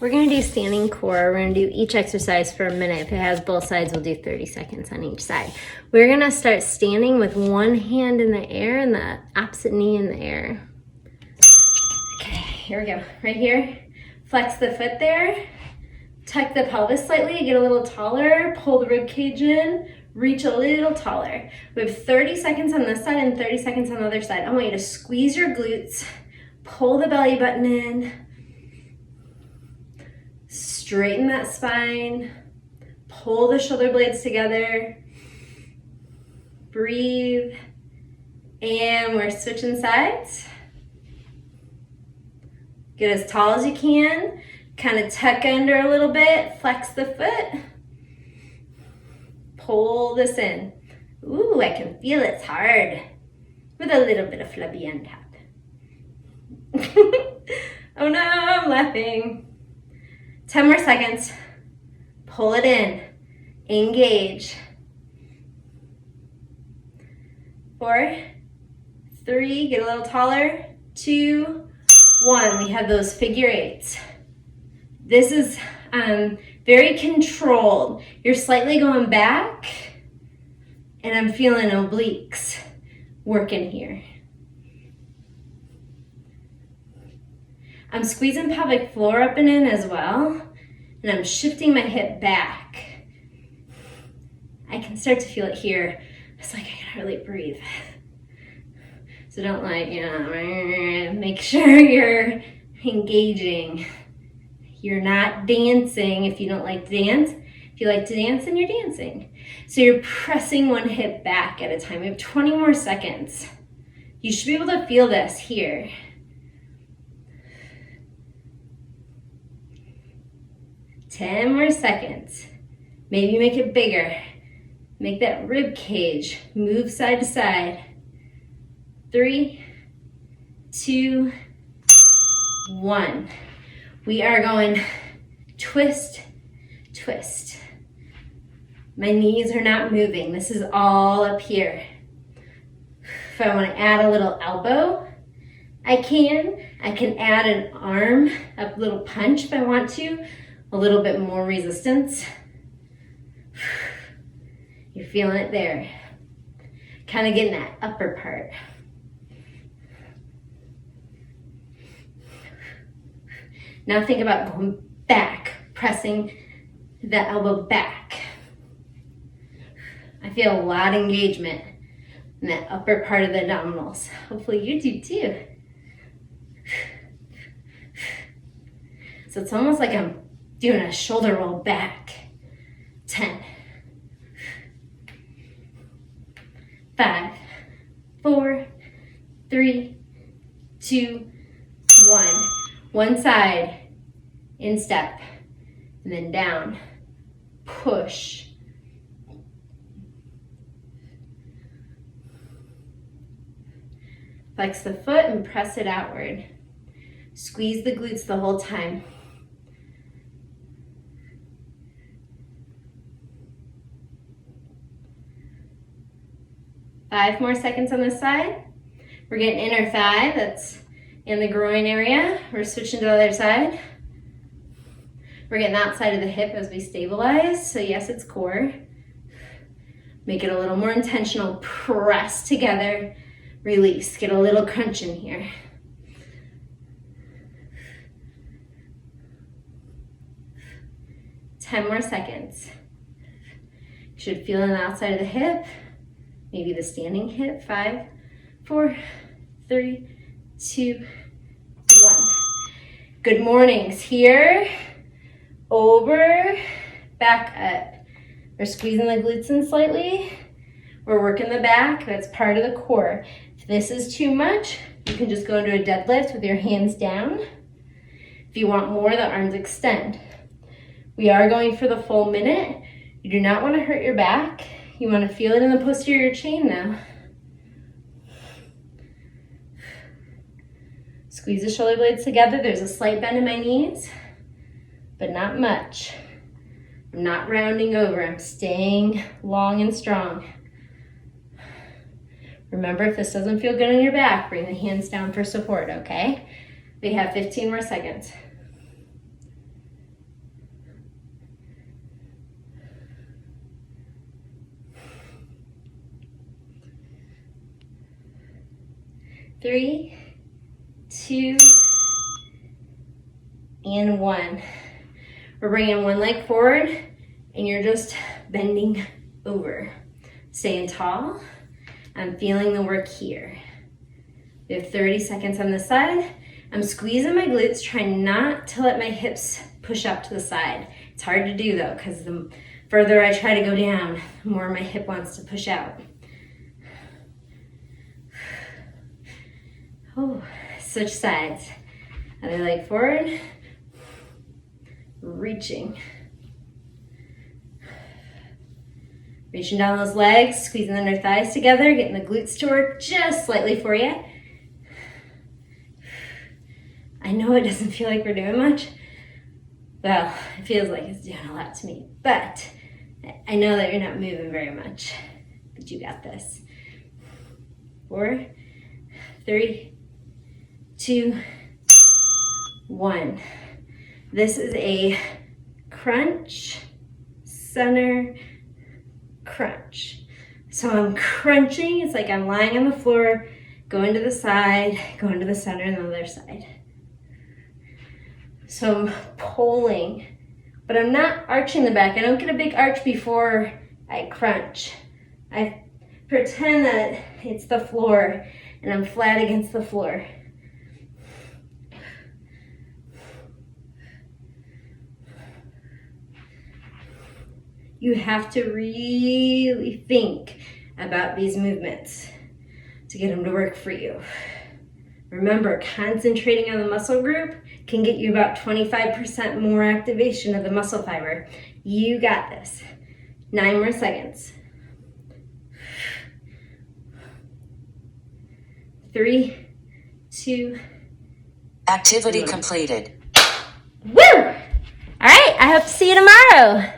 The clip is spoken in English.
We're gonna do standing core. We're gonna do each exercise for a minute. If it has both sides, we'll do 30 seconds on each side. We're gonna start standing with one hand in the air and the opposite knee in the air. Okay, here we go. Right here, flex the foot there, tuck the pelvis slightly, get a little taller, pull the rib cage in, reach a little taller. We have 30 seconds on this side and 30 seconds on the other side. I want you to squeeze your glutes, pull the belly button in, straighten that spine, pull the shoulder blades together, breathe, and we're switching sides. Get as tall as you can, kind of tuck under a little bit, flex the foot, pull this in. Ooh, I can feel it's hard, with a little bit of flubby on top. Oh no, I'm laughing. 10 more seconds. Pull it in. Engage. 4, 3, get a little taller. 2, 1. We have those figure eights. This is very controlled. You're slightly going back, and I'm feeling obliques working here. I'm squeezing pelvic floor up and in as well, and I'm shifting my hip back. I can start to feel it here. It's like I can hardly breathe. So don't make sure you're engaging. You're not dancing if you don't like to dance. If you like to dance, then you're dancing. So you're pressing one hip back at a time. We have 20 more seconds. You should be able to feel this here. 10 more seconds. Maybe make it bigger. Make that rib cage move side to side. 3, 2, 1. We are going twist, twist. My knees are not moving. This is all up here. If I want to add a little elbow, I can. I can add an arm, a little punch if I want to. A little bit more resistance. You're feeling it there. Kind of getting that upper part. Now think about going back, pressing the elbow back. I feel a lot of engagement in that upper part of the abdominals. Hopefully you do too. So it's almost like I'm doing a shoulder roll back. 10, 5, 4, 3, 2, 1. One side, in step, and then down, push. Flex the foot and press it outward. Squeeze the glutes the whole time. Five more seconds on this side. We're getting inner thigh, that's in the groin area. We're switching to the other side. We're getting outside of the hip as we stabilize. So yes, it's core. Make it a little more intentional. Press together, release. Get a little crunch in here. Ten more seconds. You should feel on the outside of the hip. Maybe the standing hip. 5, 4, 3, 2, 1. Good mornings. Here, over, back up. We're squeezing the glutes in slightly. We're working the back. That's part of the core. If this is too much, you can just go into a deadlift with your hands down. If you want more, the arms extend. We are going for the full minute. You do not want to hurt your back. You want to feel it in the posterior chain now. Squeeze the shoulder blades together. There's a slight bend in my knees, but not much. I'm not rounding over. I'm staying long and strong. Remember, if this doesn't feel good on your back, bring the hands down for support, okay? We have 15 more seconds. 3, 2, and 1. We're bringing one leg forward and you're just bending over. Staying tall. I'm feeling the work here. We have 30 seconds on this side. I'm squeezing my glutes, trying not to let my hips push up to the side. It's hard to do though, because the further I try to go down, the more my hip wants to push out. Oh, switch sides. Other leg forward. Reaching. Reaching down those legs, squeezing the under thighs together, getting the glutes to work just slightly for you. I know it doesn't feel like we're doing much. Well, it feels like it's doing a lot to me, but I know that you're not moving very much, but you got this. 4, 3, 2, 1. This is a crunch, center, crunch. So I'm crunching, it's like I'm lying on the floor, going to the side, going to the center and the other side. So I'm pulling, but I'm not arching the back. I don't get a big arch before I crunch. I pretend that it's the floor and I'm flat against the floor. You have to really think about these movements to get them to work for you. Remember, concentrating on the muscle group can get you about 25% more activation of the muscle fiber. You got this. 9 more seconds. 3, 2. Activity completed. Woo! All right, I hope to see you tomorrow.